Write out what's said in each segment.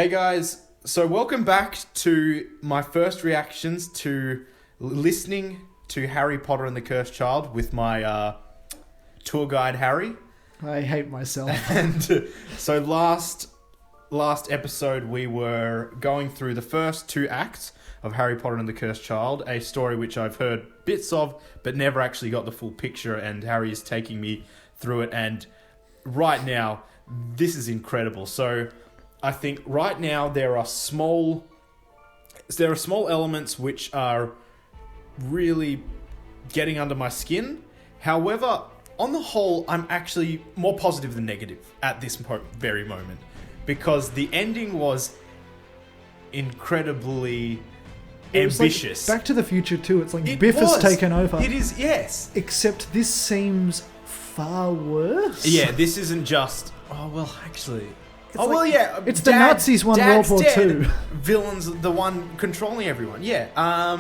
Hey guys, so welcome back to my first reactions to listening to Harry Potter and the Cursed Child with my tour guide Harry. I hate myself. And so last episode we were going through the first two acts of Harry Potter and the Cursed Child, a story which I've heard bits of but never actually got the full picture, and Harry is taking me through it, and right now this is incredible. So I think right now there are small elements which are really getting under my skin. However, on the whole, I'm actually more positive than negative at this very moment, because the ending was incredibly ambitious. Like Back to the Future too. It's like Biff has taken over. It is, yes. Except this seems far worse. Yeah, this isn't just... Oh, well, actually... It's the Nazis won World War II. Villain's the one controlling everyone. Yeah. I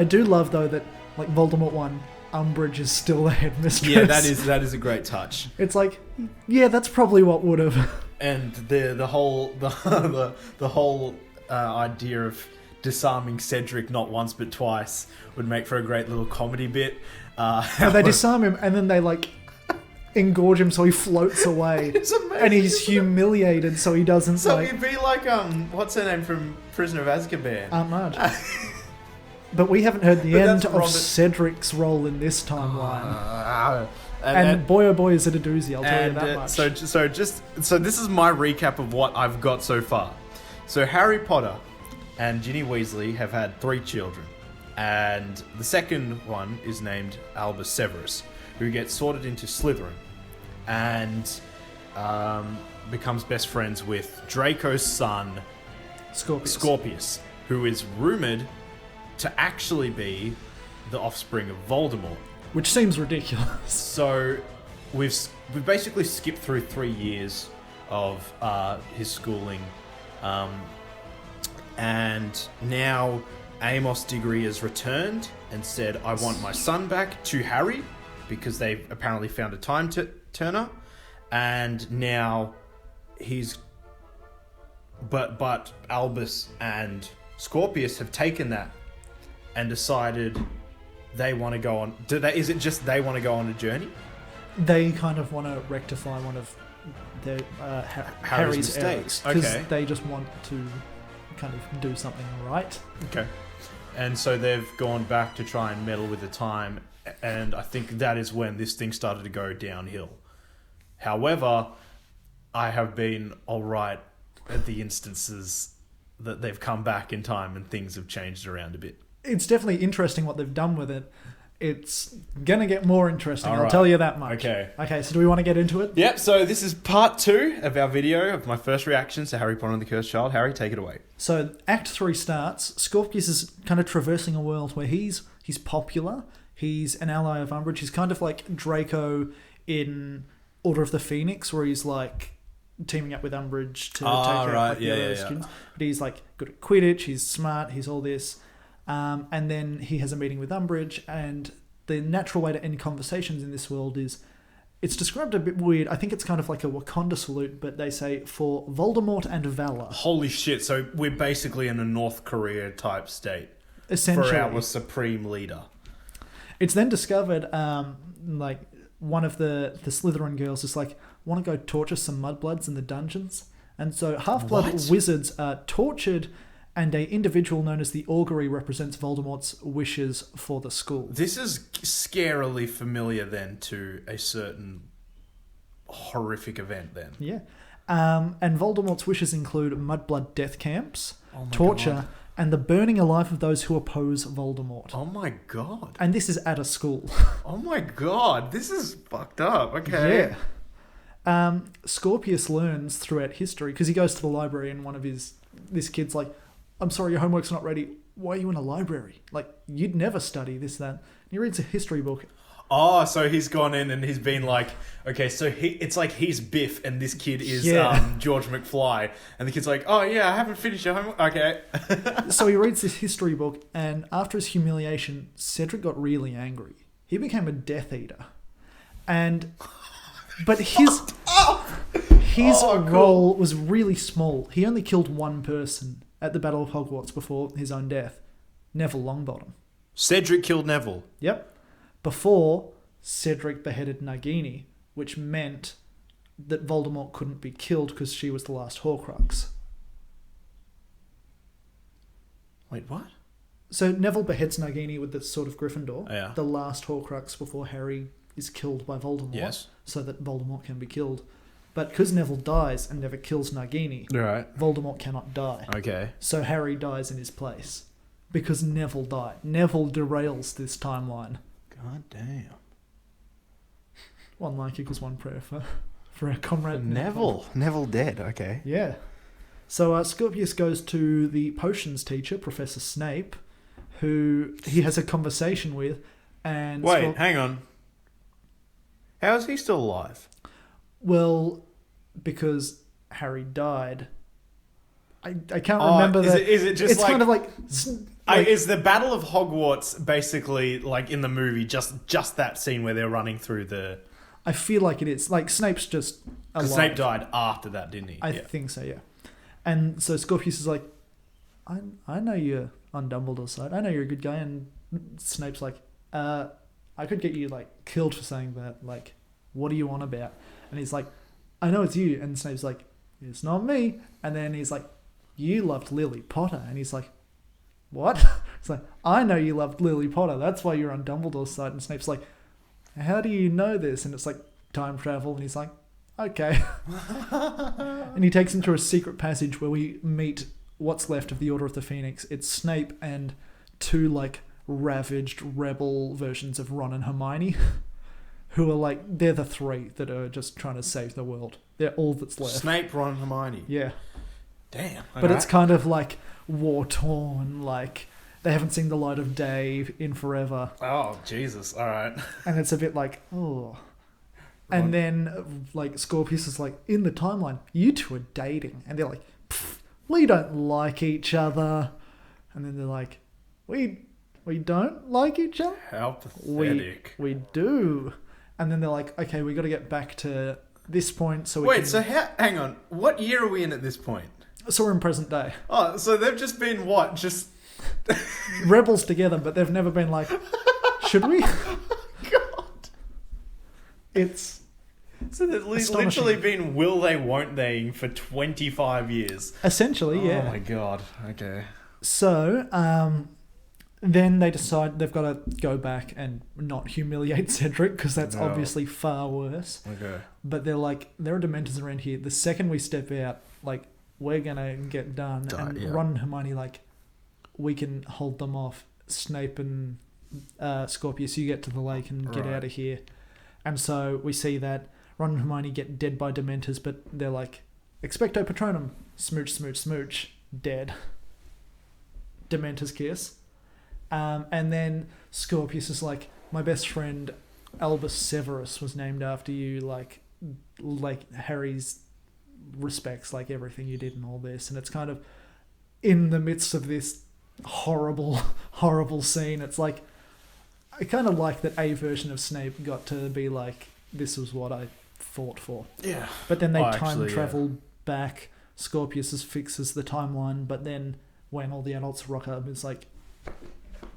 do love though that like Voldemort won, Umbridge is still the headmistress. Yeah, that is a great touch. It's like, yeah, that's probably what would have. And the whole idea of disarming Cedric not once but twice would make for a great little comedy bit. They disarm him and then they like engorge him so he floats away. It's amazing. And he's humiliated so he doesn't So he'd be like what's her name from Prisoner of Azkaban? Aunt Marge. But we haven't heard the end of Cedric's role in this timeline. And boy oh boy is it a doozy, I'll tell you that much. So this is my recap of what I've got so far. So Harry Potter and Ginny Weasley have had 3 children, and the second one is named Albus Severus, who gets sorted into Slytherin and becomes best friends with Draco's son, Scorpius, who is rumoured to actually be the offspring of Voldemort. Which seems ridiculous. So we've basically skipped through 3 years of his schooling, and now Amos Diggory has returned and said, I want my son back, to Harry, because they've apparently found a time turner, and now but Albus and Scorpius have taken that and decided they want to go on. Is it just they want to go on a journey? They kind of want to rectify one of their Harry's mistakes, because they just want to kind of do something right. Okay, and so they've gone back to try and meddle with the time. And I think that is when this thing started to go downhill. However, I have been alright at the instances that they've come back in time and things have changed around a bit. It's definitely interesting what they've done with it. It's going to get more interesting, I'll tell you that much. Okay, so do we want to get into it? Yep, so this is part 2 of our video of my first reactions to Harry Potter and the Cursed Child. Harry, take it away. So Act 3 starts. Scorpius is kind of traversing a world where he's popular. He's an ally of Umbridge. He's kind of like Draco in Order of the Phoenix, where he's like teaming up with Umbridge to take out the other students. But he's like good at Quidditch. He's smart. He's all this. And then he has a meeting with Umbridge, and the natural way to end conversations in this world is, it's described a bit weird. I think it's kind of like a Wakanda salute, but they say, for Voldemort and Valor. Holy shit. So we're basically in a North Korea type state. Essentially. For our supreme leader. It's then discovered, like, one of the Slytherin girls is like, want to go torture some mudbloods in the dungeons? And so half-blood wizards are tortured, and a individual known as the Augury represents Voldemort's wishes for the school. This is scarily familiar then to a certain horrific event then. Yeah. And Voldemort's wishes include mudblood death camps, torture, and the burning alive of those who oppose Voldemort. Oh my god. And this is at a school. Oh my god. This is fucked up. Okay. Yeah. Scorpius learns throughout history, because he goes to the library and this kid's like, I'm sorry, your homework's not ready. Why are you in a library? Like, you'd never study this, that. And he reads a history book. Oh, so he's gone in and he's been like, okay, so it's like he's Biff and this kid is George McFly. And the kid's like, oh yeah, I haven't finished your homework. Okay. So he reads this history book, and after his humiliation, Cedric got really angry. He became a Death Eater. But his his role was really small. He only killed one person at the Battle of Hogwarts before his own death. Neville Longbottom. Cedric killed Neville. Yep. Before, Cedric beheaded Nagini, which meant that Voldemort couldn't be killed because she was the last Horcrux. Wait, what? So Neville beheads Nagini with the Sword of Gryffindor, Yeah. the last Horcrux before Harry is killed by Voldemort, so that Voldemort can be killed. But because Neville dies and never kills Nagini, Right. Voldemort cannot die. Okay. So Harry dies in his place. Because Neville died. Neville derails this timeline. God damn. One like equals one prayer for our comrade Neville. Neville dead, okay. Yeah. So Scorpius goes to the potions teacher, Professor Snape, who he has a conversation with. And Wait, hang on. How is he still alive? Well, because Harry died. I can't remember that. Is it just it's kind of like is the Battle of Hogwarts basically like in the movie just that scene where they're running through the... I feel like it is. Like, Snape's just alive. Snape died after that, didn't he? I think so, yeah. And so Scorpius is like, I know you're on Dumbledore's side. I know you're a good guy. And Snape's like, I could get you, like, killed for saying that. Like, what are you on about? And he's like, I know it's you. And Snape's like, it's not me. And then he's like, you loved Lily Potter. And he's like, what? It's like, I know you loved Lily Potter. That's why you're on Dumbledore's side. And Snape's like, how do you know this? And it's like, time travel. And he's like, okay. And he takes him through a secret passage where we meet what's left of the Order of the Phoenix. It's Snape and two, like, ravaged rebel versions of Ron and Hermione, who are like, they're the three that are just trying to save the world. They're all that's left. Snape, Ron, and Hermione. Yeah. Damn. But it's kind of like war-torn, like they haven't seen the light of day in forever. Oh, Jesus. All right. And it's a bit like, oh. And then, like, Scorpius is like, in the timeline, you two are dating. And they're like, we don't like each other. And then they're like, we don't like each other? How pathetic. We do. And then they're like, okay, we got to get back to this point. So hang on. What year are we in at this point? So we're in present day. Oh, so they've just been what? Just... rebels together, but they've never been like, should we? God. It's... So they've literally been will they, won't they for 25 years. Essentially, yeah. Oh my God. Okay. So, then they decide they've got to go back and not humiliate Cedric, because that's obviously far worse. Okay. But they're like, there are Dementors around here. The second we step out, like, we're going to get done. Ron and Hermione, like, we can hold them off. Snape and Scorpius, you get to the lake and get out of here. And so we see that Ron and Hermione get dead by Dementors, but they're like, Expecto Patronum, smooch, smooch, smooch, dead. Dementors kiss. And then Scorpius is like, my best friend Albus Severus was named after you, like Harry's respects, like everything you did and all this. And it's kind of in the midst of this horrible, horrible scene. It's like, I kind of like that a version of Snape got to be like, this was what I fought for. Yeah. But then they time travel back. Scorpius fixes the timeline, but then when all the adults rock up, it's like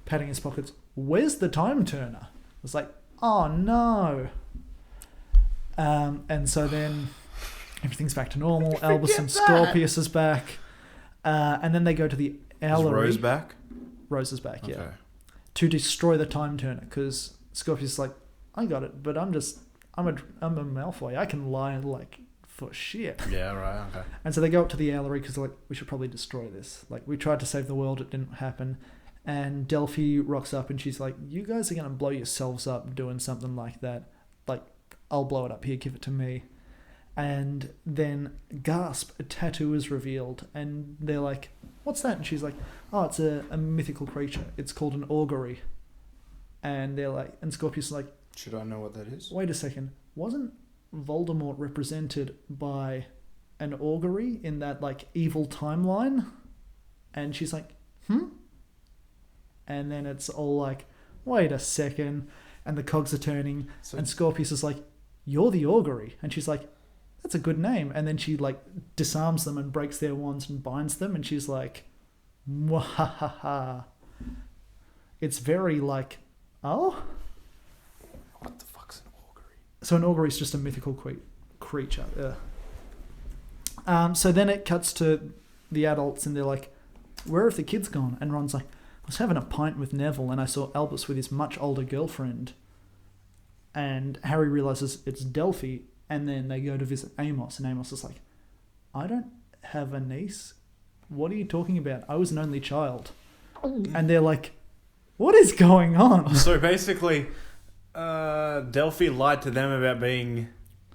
patting his pockets, where's the time turner? It's like, oh no. And so then everything's back to normal. Albus and Scorpius is back. And then they go to the Owlery. Is Rose back? Rose is back, yeah. Okay. To destroy the time turner, because Scorpius is like, I got it, but I'm a Malfoy. I can lie like for shit. Yeah, right, okay. And so they go up to the Owlery because they're like, we should probably destroy this. Like, we tried to save the world, it didn't happen. And Delphi rocks up and she's like, you guys are going to blow yourselves up doing something like that. Like, I'll blow it up here, give it to me. And then, gasp, a tattoo is revealed. And they're like, what's that? And she's like, oh, it's a mythical creature. It's called an augury. And they're like, and Scorpius is like, should I know what that is? wait a second. Wasn't Voldemort represented by an augury in that, like, evil timeline? And she's like, And then it's all like, wait a second. And the cogs are turning. And Scorpius is like, you're the augury. And she's like, that's a good name. And then she like disarms them and breaks their wands and binds them. And she's like, Mwahaha. It's very like, oh? What the fuck's an augury? So an augury is just a mythical creature. So then it cuts to the adults and they're like, where have the kids gone? And Ron's like, I was having a pint with Neville and I saw Albus with his much older girlfriend. And Harry realizes it's Delphi, and then they go to visit Amos, and Amos is like, I don't have a niece. What are you talking about? I was an only child. And they're like, what is going on? So basically, Delphi lied to them about being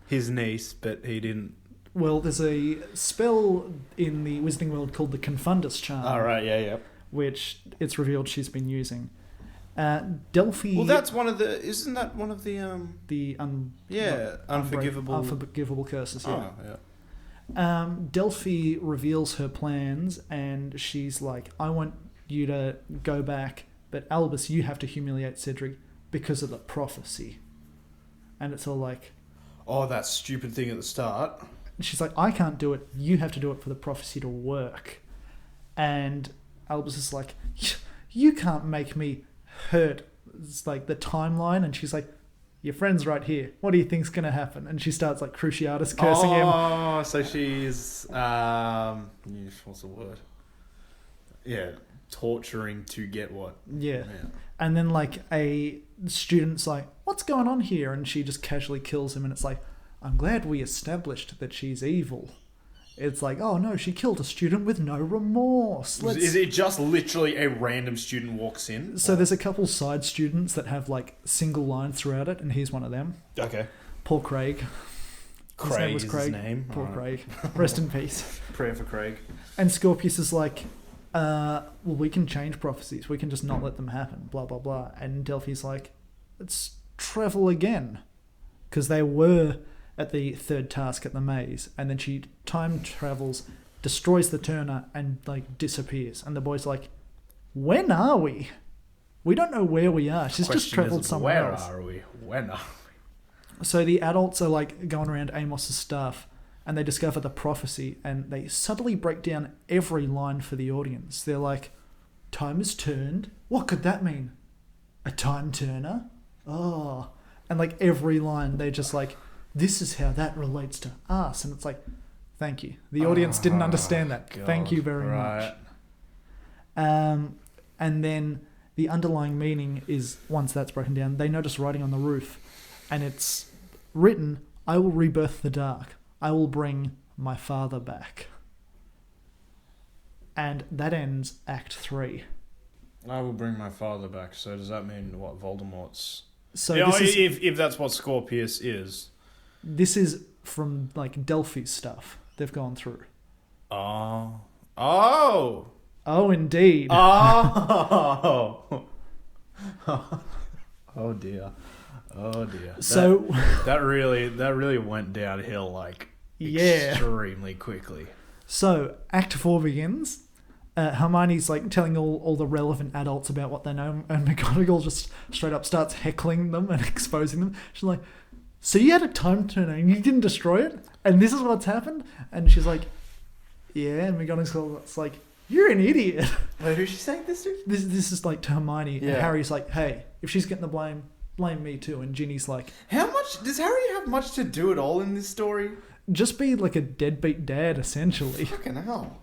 his niece, but he didn't. Well, there's a spell in the Wizarding world called the Confundus Charm. Oh, right, yeah. Which it's revealed she's been using. Delphi... Well, that's one of the... Isn't that one of the... unforgivable... Unforgivable curses, yeah. Oh, yeah. Delphi reveals her plans, and she's like, I want you to go back, but Albus, you have to humiliate Cedric because of the prophecy. And it's all like... Oh, that stupid thing at the start. She's like, I can't do it. You have to do it for the prophecy to work. And Albus is like, you can't make me hurt. It's like the timeline. And she's like, your friend's right here. What do you think's going to happen? And she starts like Cruciatus cursing him. Oh, so she's... what's the word? Yeah, torturing to get what? Yeah. And then like a student's like, what's going on here? And she just casually kills him. And it's like, I'm glad we established that she's evil. It's like, oh no, she killed a student with no remorse. Is it just literally a random student walks in? So there's a couple side students that have like single lines throughout it, and he's one of them. Okay. Paul Craig. His name was Craig. His name. Paul Craig. Rest in peace. Prayer for Craig. And Scorpius is like, well, we can change prophecies. We can just not let them happen. Blah, blah, blah. And Delphi's like, let's travel again. Because they were at the third task at the maze, and then she time travels, destroys the Turner, and like disappears. And the boy's like, when are we? We don't know where we are. She's just travelled somewhere else. Where are we? When are we? So the adults are like going around Amos's stuff, and they discover the prophecy, and they subtly break down every line for the audience. They're like, time has turned. What could that mean? A time turner? Oh. And like every line, they're just like, this is how that relates to us. And it's like, thank you. The audience didn't understand that. God, thank you very much. And then the underlying meaning is, once that's broken down, they notice writing on the roof, and it's written, I will rebirth the dark. I will bring my father back. And that ends Act 3. I will bring my father back. So does that mean what, Voldemort's... So if that's what Scorpius is... This is from like Delphi's stuff they've gone through. Oh, indeed. Oh, oh dear. So that really went downhill like extremely quickly. So Act 4 begins. Hermione's like telling all the relevant adults about what they know, and McGonagall just straight up starts heckling them and exposing them. She's like, so you had a time turner and you didn't destroy it? And this is what's happened? And she's like, yeah. And McGonagall's like, you're an idiot. Wait, who's she saying this to? This is like to Hermione. Yeah. And Harry's like, hey, if she's getting the blame me too. And Ginny's like, how much does Harry have much to do at all in this story? Just be like a deadbeat dad, essentially. Fucking hell.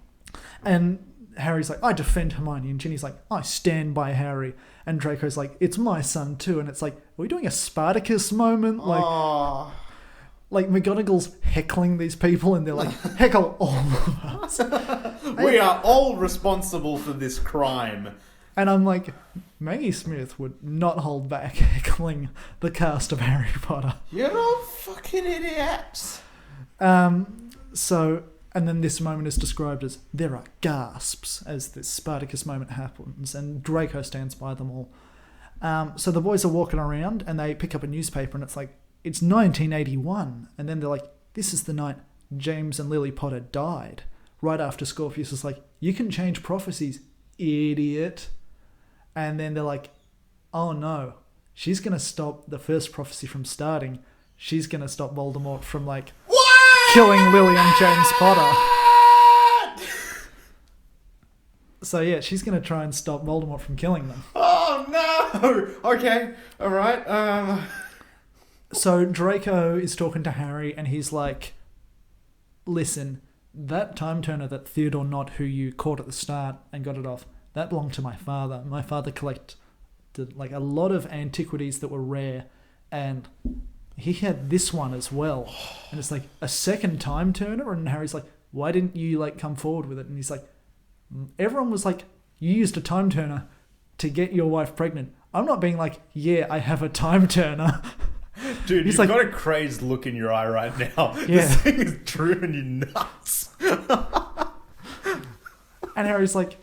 And Harry's like, I defend Hermione. And Ginny's like, I stand by Harry. And Draco's like, it's my son too. And it's like, are we doing a Spartacus moment? Like McGonagall's heckling these people, and they're like, heckle all of us. We are all responsible for this crime. And I'm like, Maggie Smith would not hold back heckling the cast of Harry Potter. You're all fucking idiots. And then this moment is described as, there are gasps as this Spartacus moment happens, and Draco stands by them all. So the boys are walking around, and they pick up a newspaper, and it's like, it's 1981. And then they're like, this is the night James and Lily Potter died. Right after Scorpius is like, you can change prophecies, idiot. And then they're like, oh no, she's going to stop the first prophecy from starting. She's going to stop Voldemort from like... What? killing Lily and James Potter. So yeah, she's going to try and stop Voldemort from killing them. Oh no! Okay, alright. So Draco is talking to Harry and he's like, listen, that time turner that Theodore Nott, who you caught at the start and got it off, that belonged to my father. My father collected like a lot of antiquities that were rare, and he had this one as well. And it's like a second time turner, and Harry's like, why didn't you like come forward with it? And he's like, everyone was like, you used a time turner to get your wife pregnant. I'm not being like, yeah, I have a time turner. Dude, He's you've like, got a crazed look in your eye right now. Yeah. This thing is driving you nuts. And Harry's like,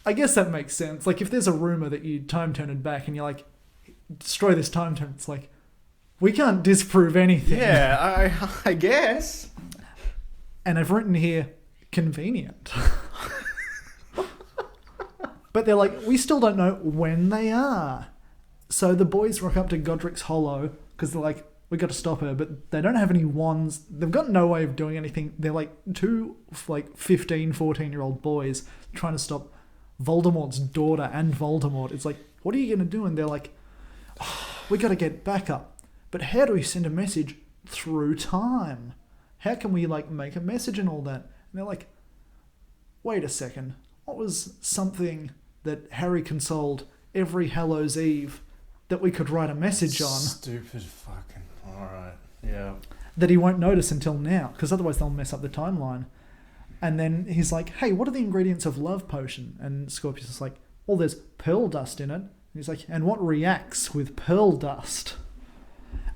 I guess that makes sense. Like, if there's a rumor that you time turned back and you're like, destroy this time turn, it's like, we can't disprove anything. Yeah, I guess. And I've written here, convenient. But they're like, we still don't know when they are. So the boys rock up to Godric's Hollow because they're like, we got to stop her, but they don't have any wands. They've got no way of doing anything. They're like two like 15, 14-year-old boys trying to stop Voldemort's daughter and Voldemort. It's like, what are you going to do? And they're like, we got to get backup. But how do we send a message through time? How can we like make a message and all that? And they're like, wait a second. What was something that Harry consoled every Hallows Eve that we could write a message on? Stupid fucking... Alright, yeah. That he won't notice until now, because otherwise they'll mess up the timeline. And then he's like, hey, what are the ingredients of love potion? And Scorpius is like, well, there's pearl dust in it. And he's like, and what reacts with pearl dust?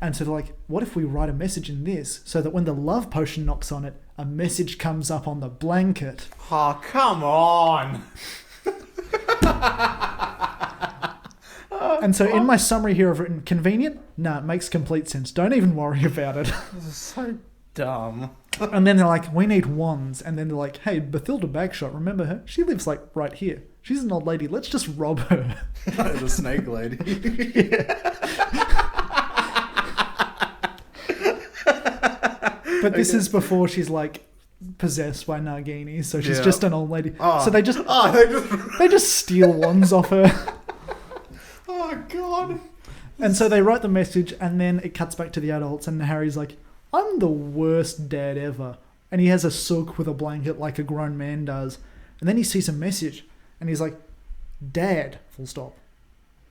And so they're like, what if we write a message in this so that when the love potion knocks on it, a message comes up on the blanket? Oh, come on! And so in my summary here I've written, convenient? Nah, it makes complete sense. Don't even worry about it. This is so dumb. And then they're like, we need wands. And then they're like, hey, Bathilda Bagshot, remember her? She lives like right here. She's an old lady. Let's just rob her. The snake lady. But this is before she's like possessed by Nagini, so she's Yeah. just an old lady. Oh. So they just steal wands off her. Oh, God. And so they write the message, and then it cuts back to the adults, and Harry's like, I'm the worst dad ever. And he has a sook with a blanket like a grown man does. And then he sees a message, and he's like, Dad, full stop.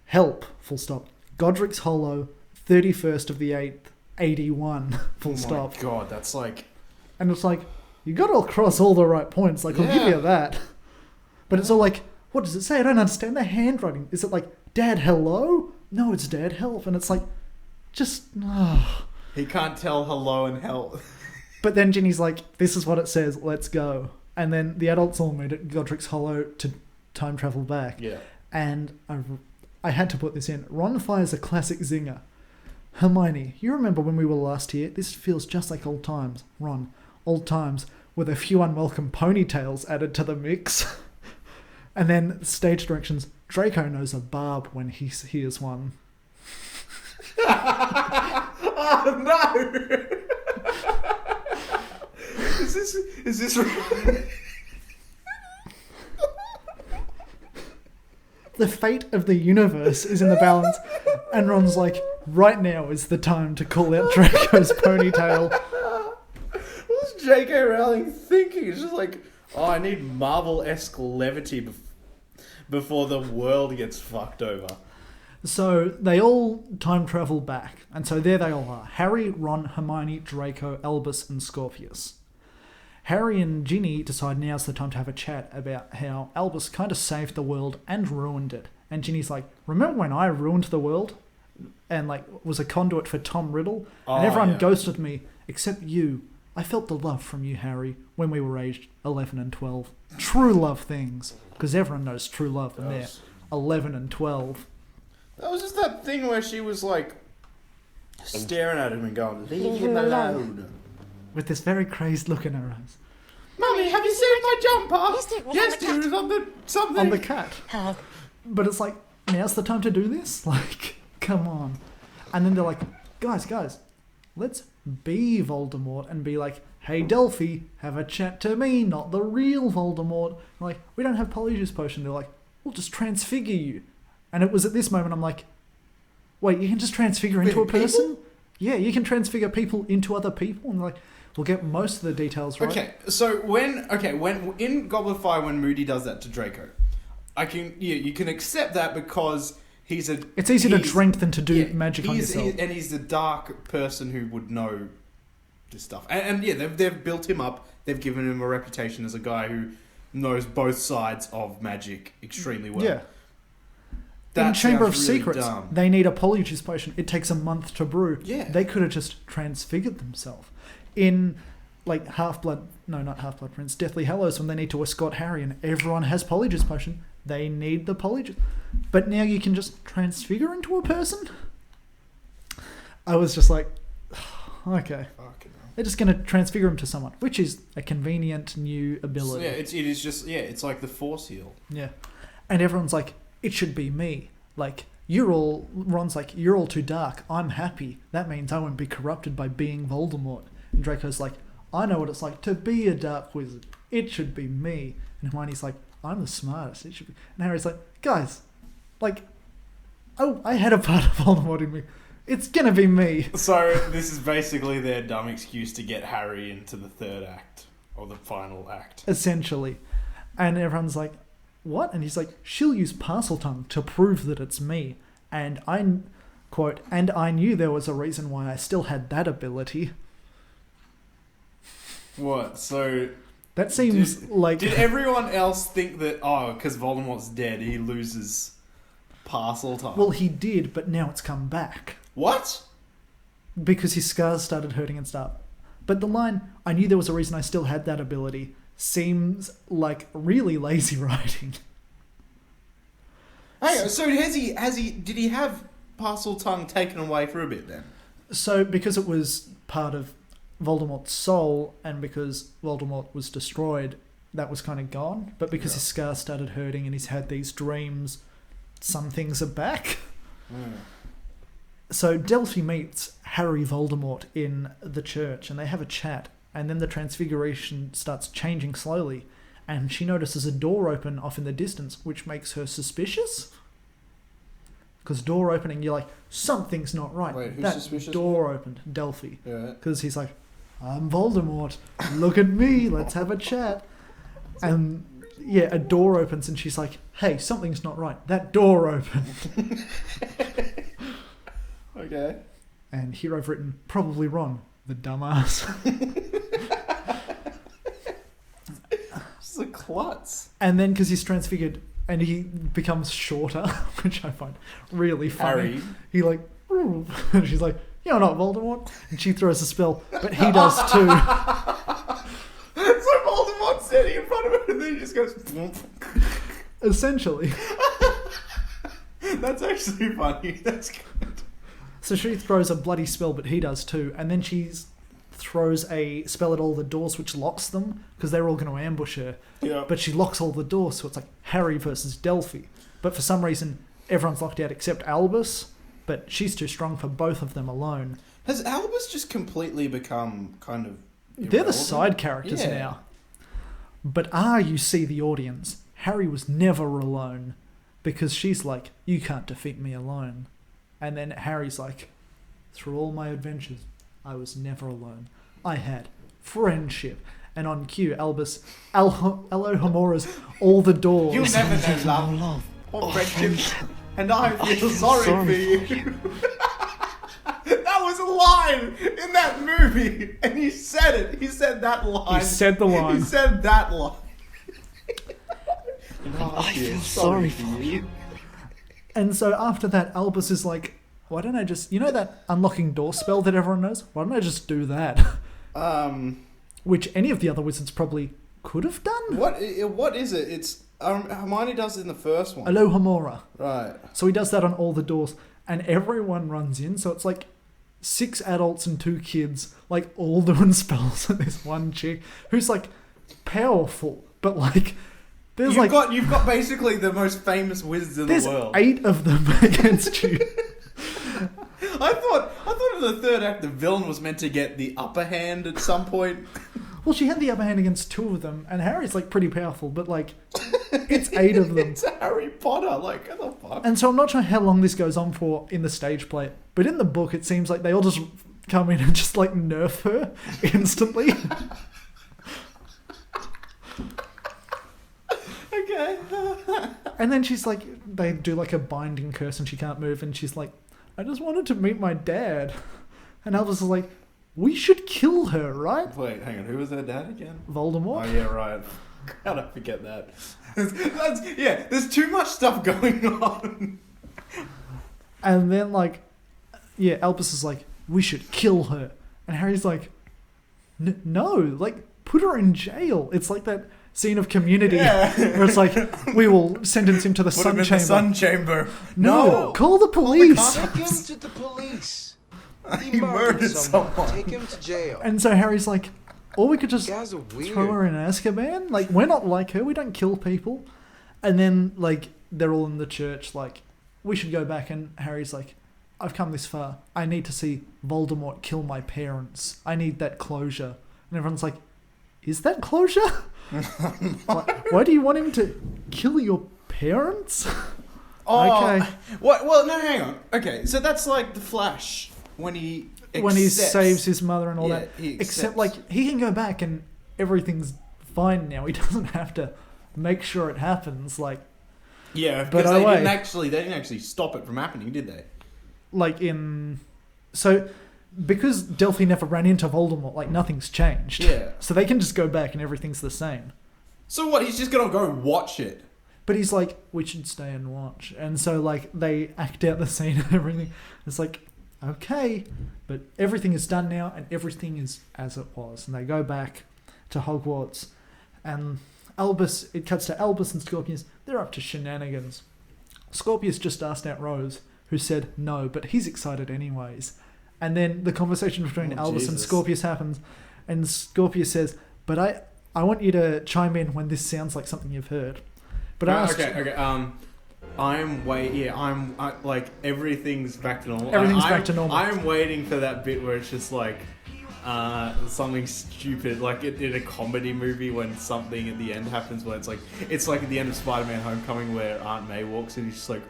Help, full stop. Godric's Hollow, 31st of the 8th, 81, full stop. Oh, my God, that's like... And it's like, you got to cross all the right points. Like, I'll give you that. But it's all like, what does it say? I don't understand the handwriting. Is it like, Dad, hello? No, it's Dad, help. And it's like, just... He can't tell hello and help. But then Ginny's like, this is what it says, let's go. And then the adults all meet at Godric's Hollow to time travel back. Yeah. And I had to put this in. Ron fires a classic zinger. Hermione, you remember when we were last here? This feels just like old times. Ron, old times with a few unwelcome ponytails added to the mix. And then stage directions. Draco knows a barb when he hears one. Oh, no! Is this right? The fate of the universe is in the balance. And Ron's like, right now is the time to call out Draco's ponytail. What's J.K. Rowling thinking? It's just like, oh, I need Marvel-esque levity before the world gets fucked over. So they all time travel back. And so there they all are. Harry, Ron, Hermione, Draco, Albus and Scorpius. Harry and Ginny decide now's the time to have a chat about how Albus kind of saved the world and ruined it. And Ginny's like, remember when I ruined the world? And like was a conduit for Tom Riddle? And everyone ghosted me, except you. I felt the love from you, Harry, when we were aged 11 and 12. True love things. Because everyone knows true love when they're 11 and 12. That was just that thing where she was like staring at him and going, leave him alone. With this very crazed look in her eyes. Mummy, have you seen my jumper? Yes, dear, it's on the something. On the cat. Hello. But it's like, now's the time to do this? Like, come on. And then they're like, guys, let's be Voldemort and be like, hey, Delphi, have a chat to me, not the real Voldemort. I'm like, we don't have Polyjuice Potion. They're like, we'll just transfigure you. And it was at this moment I'm like, wait, you can just transfigure into a person? Yeah, you can transfigure people into other people. And like, we'll get most of the details right. Okay, so when in Goblet of Fire, when Moody does that to Draco, you can accept that because it's easier to drink than to do magic on yourself. And he's the dark person who would know this stuff. And they've built him up. They've given him a reputation as a guy who knows both sides of magic extremely well. Yeah. That in Chamber of sounds really Secrets, dumb. they need a Polyjuice Potion. It takes a month to brew. Yeah. They could have just transfigured themselves. In, like, not Half-Blood Prince, Deathly Hallows, when they need to escort Harry and everyone has Polyjuice Potion, they need the Polyjuice. But now you can just transfigure into a person? I was just like, okay. They're just going to transfigure him to someone, which is a convenient new ability. So, it is just, it's like the Force Heal. Yeah. And everyone's like, it should be me. Like, Ron's like, you're all too dark. I'm happy. That means I won't be corrupted by being Voldemort. And Draco's like, I know what it's like to be a dark wizard. It should be me. And Hermione's like, I'm the smartest. It should be. And Harry's like, guys, like, oh, I had a part of Voldemort in me. It's gonna be me. So this is basically their dumb excuse to get Harry into the third act or the final act. Essentially. And everyone's like, what? And he's like, she'll use Parseltongue to prove that it's me. And I knew there was a reason why I still had that ability. What? So that seems like... Did everyone else think that, because Voldemort's dead, he loses Parseltongue? Well, he did, but now it's come back. What? Because his scars started hurting and stuff. But the line, I knew there was a reason I still had that ability, seems like really lazy writing. Hey, so did he have Parseltongue taken away for a bit then? So, because it was part of Voldemort's soul, and because Voldemort was destroyed, that was kind of gone. But because his scars started hurting and he's had these dreams, some things are back. Mm. So Delphi meets Harry Voldemort in the church, and they have a chat, and then the transfiguration starts changing slowly, and she notices a door open off in the distance, which makes her suspicious. Because door opening, you're like, something's not right. Wait, who's that suspicious? door opened, Delphi. Yeah. Because he's like, I'm Voldemort. Look at me. Let's have a chat. And yeah, a door opens, and she's like, hey, something's not right. That door opened. Okay. And here I've written, probably wrong. The dumbass. It's a klutz. And then, because he's transfigured, and he becomes shorter, which I find really funny. Harry. He like, and she's like, you're not Voldemort. And she throws a spell, but he does too. So Voldemort's standing in front of her, and then he just goes... Essentially. That's actually funny. That's good. So she throws a bloody spell, but he does too. And then she throws a spell at all the doors, which locks them, because they're all going to ambush her. Yeah. But she locks all the doors, so it's like Harry versus Delphi. But for some reason, everyone's locked out except Albus, but she's too strong for both of them alone. Has Albus just completely become kind of irrelevant? They're the side characters now. But you see the audience. Harry was never alone, because she's like, you can't defeat me alone. And then Harry's like, through all my adventures, I was never alone. I had friendship. And on cue, Albus Alohomора's all the doors. You'll never know love or friendship. And I feel sorry for you. That was a line in that movie. And he said it. He said that line. He said the line. He said that line. I feel sorry for you. And so after that, Albus is like, why don't I just... You know that unlocking door spell that everyone knows? Why don't I just do that? Which any of the other wizards probably could have done. What is it? It's... Hermione does it in the first one. Alohomora. Right. So he does that on all the doors. And everyone runs in. So it's like 6 adults and 2 kids, like all doing spells. And this one chick who's like powerful. But like... You've got basically the most famous wizards in the world. There's 8 of them against you. I thought in the third act the villain was meant to get the upper hand at some point. Well, she had the upper hand against 2 of them, and Harry's like pretty powerful, but like it's 8 of them. It's Harry Potter, like what the fuck? And so I'm not sure how long this goes on for in the stage play, but in the book it seems like they all just come in and just like nerf her instantly. Okay. And then she's like, they do like a binding curse and she can't move, and she's like, I just wanted to meet my dad. And Albus is like, we should kill her, right? Wait, hang on. Who was her dad again? Voldemort. Oh yeah, right. How did I forget that? Yeah, there's too much stuff going on. And then like, yeah, Albus is like, we should kill her. And Harry's like, no, like put her in jail. It's like that scene of Community where it's like, we will sentence him to the Put sun him in chamber. the sun chamber. No, call the police. Take him to the police. He murdered someone. Take him to jail. And so Harry's like, or we could just You guys are weird. throw her in Azkaban. Like, we're not like her. We don't kill people. And then, like, they're all in the church, like, we should go back. And Harry's like, I've come this far. I need to see Voldemort kill my parents. I need that closure. And everyone's like, is that closure? Why do you want him to kill your parents? Oh, Okay. What? Well, no, hang on. Okay, so that's like the Flash when he Saves his mother and all Yeah, that. he Except, accepts. like, he can go back and everything's fine now. He doesn't have to make sure it happens. Like, Yeah, But because oh, they wait. didn't actually stop it from happening, did they? So because Delphi never ran into Voldemort, like, nothing's changed. Yeah. So they can just go back and everything's the same. So what? He's just gonna go watch it. But he's like, we should stay and watch. And so, like, they act out the scene and everything. It's like, okay, but everything is done now and everything is as it was. And they go back to Hogwarts, and it cuts to Albus and Scorpius. They're up to shenanigans. Scorpius just asked out Rose, who said no, but he's excited anyways. And then the conversation between Albus and Jesus. Scorpius happens, and Scorpius says, but I want you to chime in when this sounds like something you've heard. But I asked, like everything's back to normal. Everything's back to normal. I'm waiting for that bit where it's just like something stupid, like in a comedy movie when something at the end happens where it's like at the end of Spider-Man: Homecoming where Aunt May walks in, he's just like,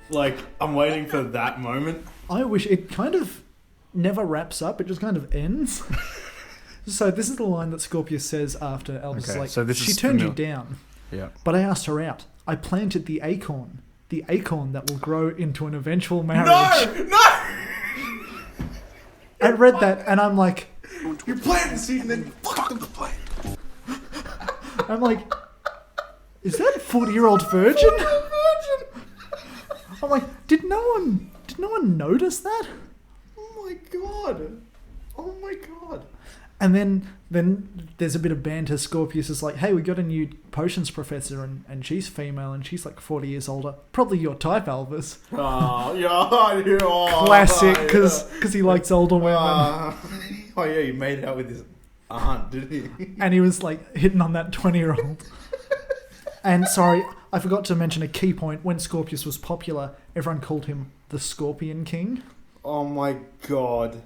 like I'm waiting for that moment. I wish it kind of never wraps up. It just kind of ends. So this is the line that Scorpius says after Albus is Okay, like, so this she is turned you familiar. down, Yeah. but I asked her out. I planted the acorn that will grow into an eventual marriage. No! I read that and I'm like, You planted the seed and then fuck the plant. is that a 40-year-old virgin? I'm like, did no one notice that? Oh my god. And then there's a bit of banter. Scorpius is like, hey, we got a new potions professor and she's female and she's like 40 years older. Probably your type, Albus. Oh, yeah. Classic, because he likes older women. Oh yeah, he made out with his aunt, did he? And he was like hitting on that 20-year-old. And sorry, I forgot to mention a key point. When Scorpius was popular, everyone called him the Scorpion King. Oh my god.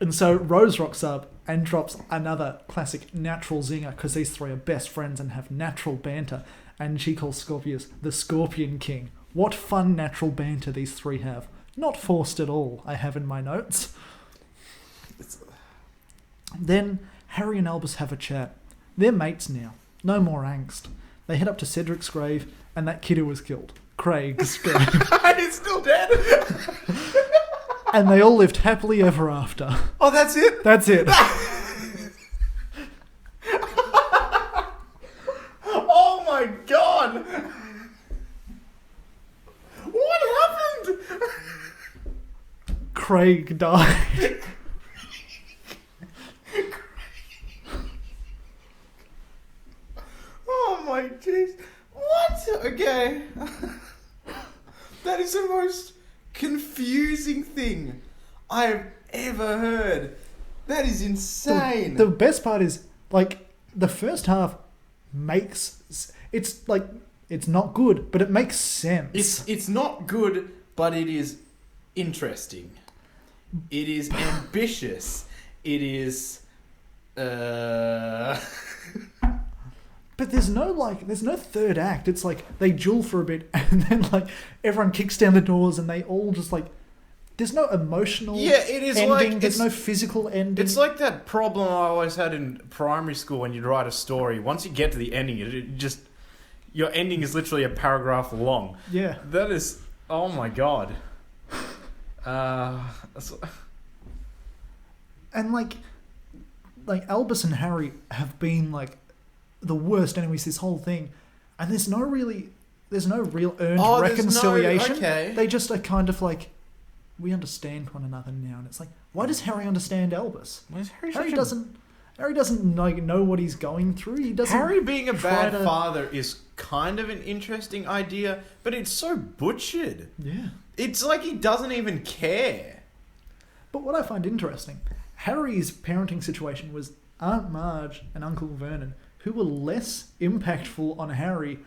And so Rose rocks up and drops another classic natural zinger because these three are best friends and have natural banter. And she calls Scorpius the Scorpion King. What fun natural banter these three have. Not forced at all, I have in my notes. Then Harry and Albus have a chat. They're mates now. No more angst. They head up to Cedric's grave and that kid who was killed. Craig's grave. He's still dead. And they all lived happily ever after. Oh, that's it? That's it. Oh my god. What happened? Craig died. Oh my jeez. What? Okay. That is the most confusing thing I've ever heard. That is insane. The best part is, like, the first half it's like, it's not good, but it makes sense. It's not good, but it is interesting. It is ambitious. It is. But there's no third act. It's like they duel for a bit and then like everyone kicks down the doors and they all just like. There's no emotional it is ending. like, there's no physical ending. It's like that problem I always had in primary school when you'd write a story. Once you get to the ending, it just your ending is literally a paragraph long. Yeah. That is, oh my god. And like Albus and Harry have been like the worst enemies this whole thing, and there's no real earned reconciliation. Okay. They just are kind of like, we understand one another now, and it's like, why does Harry understand Albus? Harry doesn't like know what he's going through. He doesn't. Harry being a bad father is kind of an interesting idea, but it's so butchered. Yeah. It's like he doesn't even care. But what I find interesting, Harry's parenting situation was Aunt Marge and Uncle Vernon, who were less impactful on Harry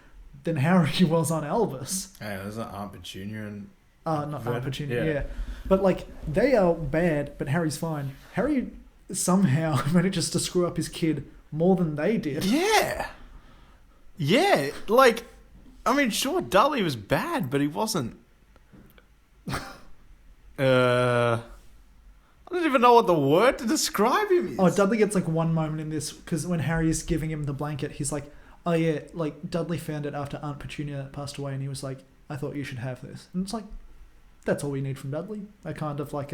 than Harry was on Albus. Hey, there's Aunt Petunia and... not Vernon? Aunt Petunia, yeah. But like, they are bad, but Harry's fine. Harry somehow manages to screw up his kid more than they did. Yeah. Yeah, like, I mean, sure, Dudley was bad, but he wasn't... I don't even know what the word to describe him is. Oh, Dudley gets like one moment in this, because when Harry's giving him the blanket, he's like, oh yeah, like Dudley found it after Aunt Petunia passed away, and he was like, I thought you should have this. And it's like, that's all we need from Dudley. A kind of like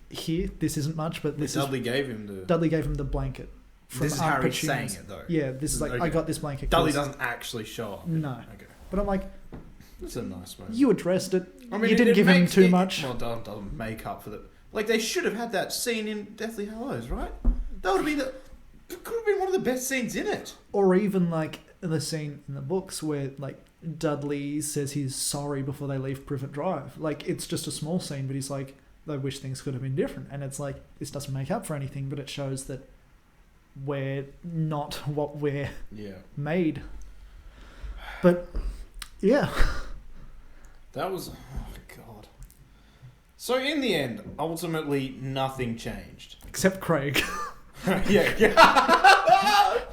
here, this isn't much, but this Dudley gave him the blanket. From This is Aunt Harry Petunia's. saying it, though. Yeah, this is like, Okay. I got this blanket. Dudley 'cause- doesn't actually show up. No. Okay. But I'm like, That's a nice moment. you addressed it. I mean, you didn't give him makes too it- much. Well, doesn't make up for the... Like, they should have had that scene in Deathly Hallows, right? That would have been it could have been one of the best scenes in it. Or even like the scene in the books where like Dudley says he's sorry before they leave Privet Drive. Like, it's just a small scene, but he's like, I wish things could have been different. And it's like, this doesn't make up for anything, but it shows that we're not what we're made. But yeah. That was... Oh, God. So, in the end, ultimately, nothing changed. Except Craig. Yeah.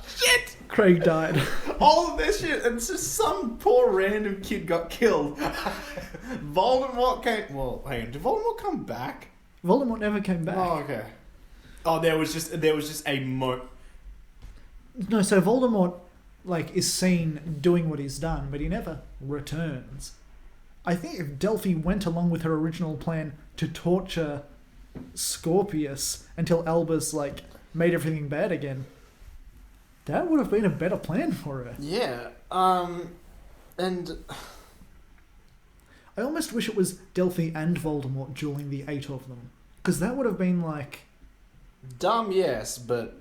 Shit! Craig died. All of this shit, and just some poor random kid got killed. Voldemort came... Well, hang on, did Voldemort come back? Voldemort never came back. Oh, okay. Oh, there was just a No, so Voldemort like is seen doing what he's done, but he never returns. I think if Delphi went along with her original plan to torture Scorpius until Albus like made everything bad again, that would have been a better plan for her. Yeah. And I almost wish it was Delphi and Voldemort dueling the 8 of them, because that would have been like dumb, yes, but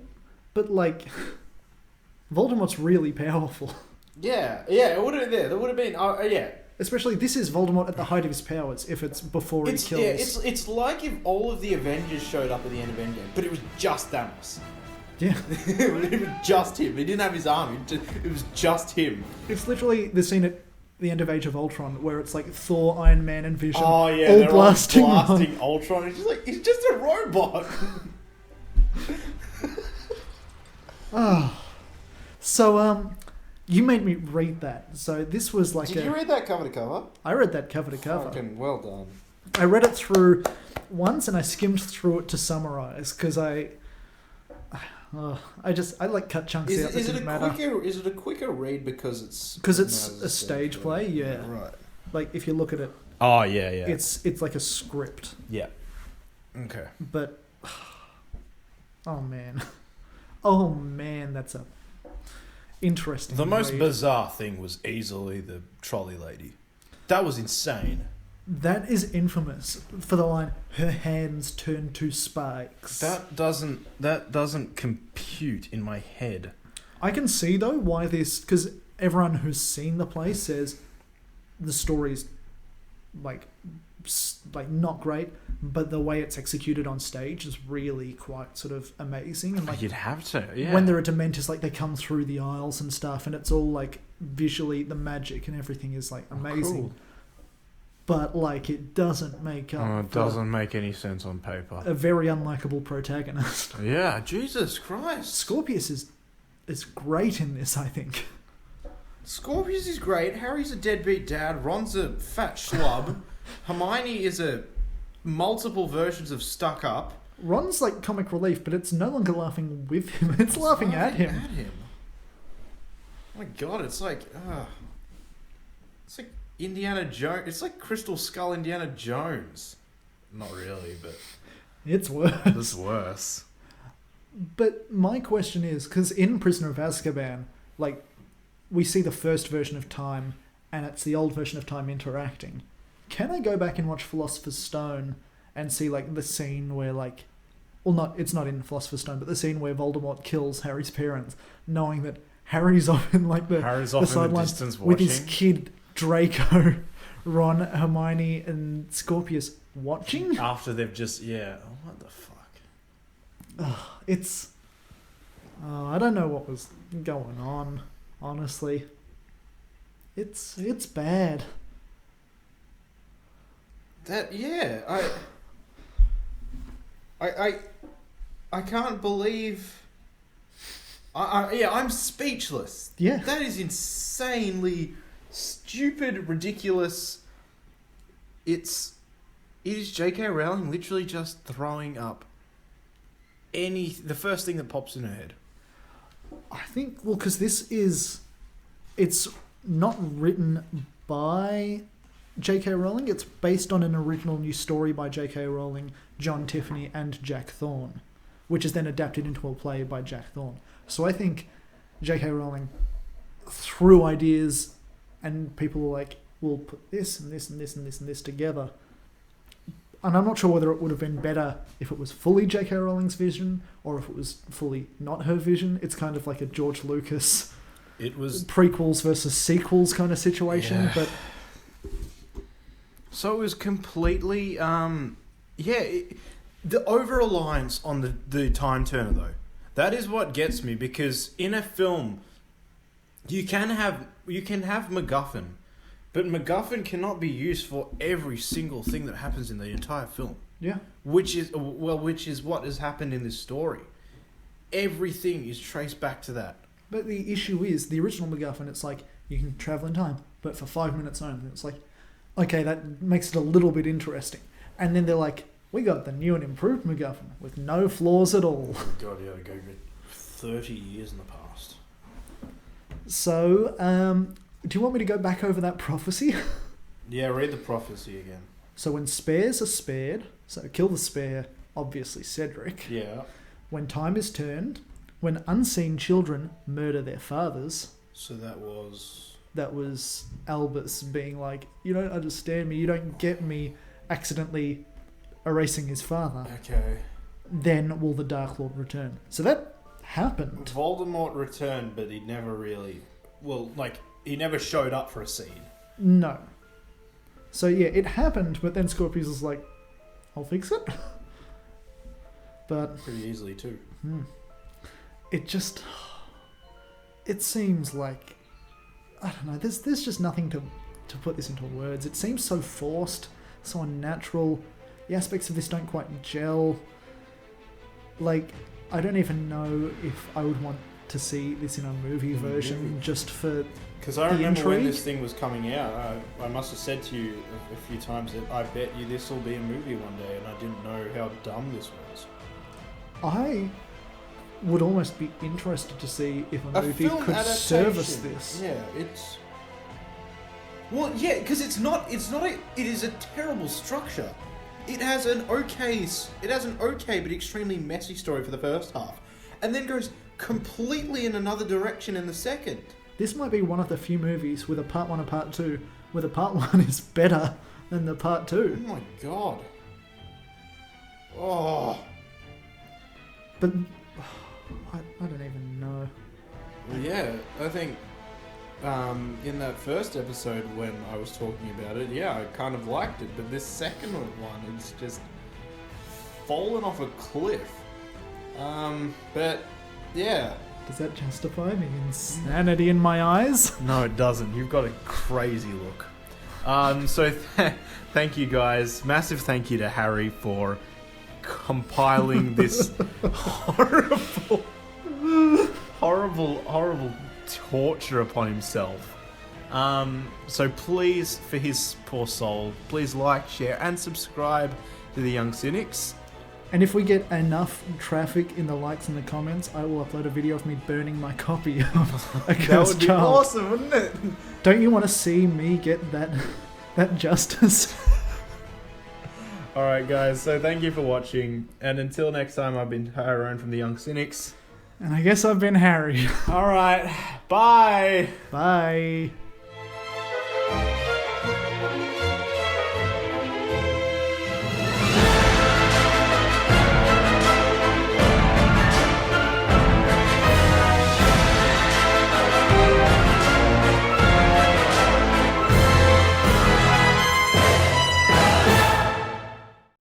like Voldemort's really powerful. yeah, it would have there. There would have been, yeah. Especially this is Voldemort at the height of his powers. If it's before he kills, yeah, it's like if all of the Avengers showed up at the end of Endgame, but it was just Thanos. Yeah, It was just him. He didn't have his army. It was just him. it's literally the scene at the end of Age of Ultron where it's like Thor, Iron Man, and Vision Oh yeah, all they're blasting. all blasting Ultron. It's just like he's just a robot. So you made me read that. So this was like Did you read that cover to cover? I read that cover to cover. Fucking well done. I read it through once and I skimmed through it to summarize because I like cut chunks out that didn't matter. Is it a quicker read because it's a stage play? Yeah. Right. Like if you look at it, Oh yeah. it's like a script. Yeah. Okay. But oh man, that's a interesting. The most read. bizarre thing was easily the trolley lady. That was insane. That is infamous for the line, her hands turn to spikes. That doesn't compute in my head. I can see though why this, because everyone who's seen the play says the story's like not great, but the way it's executed on stage is really quite sort of amazing. And like You'd have to, yeah. when there are Dementors, like they come through the aisles and stuff, and it's all like visually the magic and everything is like amazing. Cool. but like it doesn't make up. Oh, it doesn't make any sense on paper. A very unlikable protagonist. Yeah, Jesus Christ. Scorpius is great in this, I think. Scorpius is great. Harry's a deadbeat dad. Ron's a fat schlub. Hermione is a multiple versions of stuck up. Ron's like comic relief, but it's no longer laughing with him. It's laughing at him. Oh my God, it's like Indiana Jones. It's like Crystal Skull Indiana Jones. Not really, but it's worse. It's worse. But my question is, because in Prisoner of Azkaban, like, we see the first version of Time, and it's the old version of Time interacting. Can I go back and watch Philosopher's Stone and see, like, the scene where, like... Well, it's not in Philosopher's Stone, but the scene where Voldemort kills Harry's parents, knowing that Harry's off in, like, the sidelines with his kid, Draco, Ron, Hermione, and Scorpius watching? After they've just... Yeah. Oh, what the fuck? It's... I don't know what was going on, honestly. It's bad. I can't believe. I'm speechless. Yeah. That is insanely stupid, ridiculous. It is J.K. Rowling literally just throwing up the first thing that pops in her head. I think, well, because it's not written by J.K. Rowling. It's based on an original new story by J.K. Rowling, John Tiffany, and Jack Thorne, which is then adapted into a play by Jack Thorne. So I think J.K. Rowling threw ideas, and people were like, we'll put this and this and this and this and this together. And I'm not sure whether it would have been better if it was fully J.K. Rowling's vision or if it was fully not her vision. It's kind of like a George Lucas prequels versus sequels kind of situation. Yeah. But so it was completely... the over-reliance on the time turner, though. That is what gets me, because in a film, you can have MacGuffin, but MacGuffin cannot be used for every single thing that happens in the entire film. Yeah. Which is what has happened in this story. Everything is traced back to that. But the issue is, the original MacGuffin, it's like, you can travel in time, but for 5 minutes only. It's like, okay, that makes it a little bit interesting. And then they're like, we got the new and improved MacGuffin with no flaws at all. Oh God, yeah, go 30 years in the past. So, do you want me to go back over that prophecy? Yeah, read the prophecy again. So when spares are spared, so kill the spare, obviously Cedric. Yeah. When time is turned, when unseen children murder their fathers. So that was Albus being like, you don't understand me, you don't get me, accidentally erasing his father. Okay. Then will the Dark Lord return. So that happened. Voldemort returned, but he never really... Well, like, he never showed up for a scene. No. So yeah, it happened, but then Scorpius was like, I'll fix it. But... Pretty easily, too. It seems like... I don't know, there's just nothing to put this into words. It seems so forced, so unnatural. The aspects of this don't quite gel. Like, I don't even know if I would want to see this in a movie version just for because I remember when this thing was coming out, I must have said to you a few times that I bet you this will be a movie one day, and I didn't know how dumb this was. I would almost be interested to see if a movie could service this. Yeah, it's... Well, yeah, because it is a terrible structure. It has an okay but extremely messy story for the first half, and then goes completely in another direction in the second. This might be one of the few movies with a part 1 and part 2 where the part 1 is better than the part 2. Oh my God. Oh. But I don't even know. Well, yeah, I think in that first episode when I was talking about it, yeah, I kind of liked it, but this second one, it's just fallen off a cliff. But yeah. Does that justify the insanity in my eyes? No, it doesn't. You've got a crazy look. So thank you guys. Massive thank you to Harry for compiling this horrible torture upon himself. So please, for his poor soul, please like, share, and subscribe to the Young Cynics. And if we get enough traffic in the likes and the comments, I will upload a video of me burning my copy of A Cursed That would be Child. awesome, wouldn't it? Don't you want to see me get that justice? Alright guys, so thank you for watching, and until next time, I've been Tyrone from the Young Cynics. And I guess I've been Harry. Alright, bye! Bye.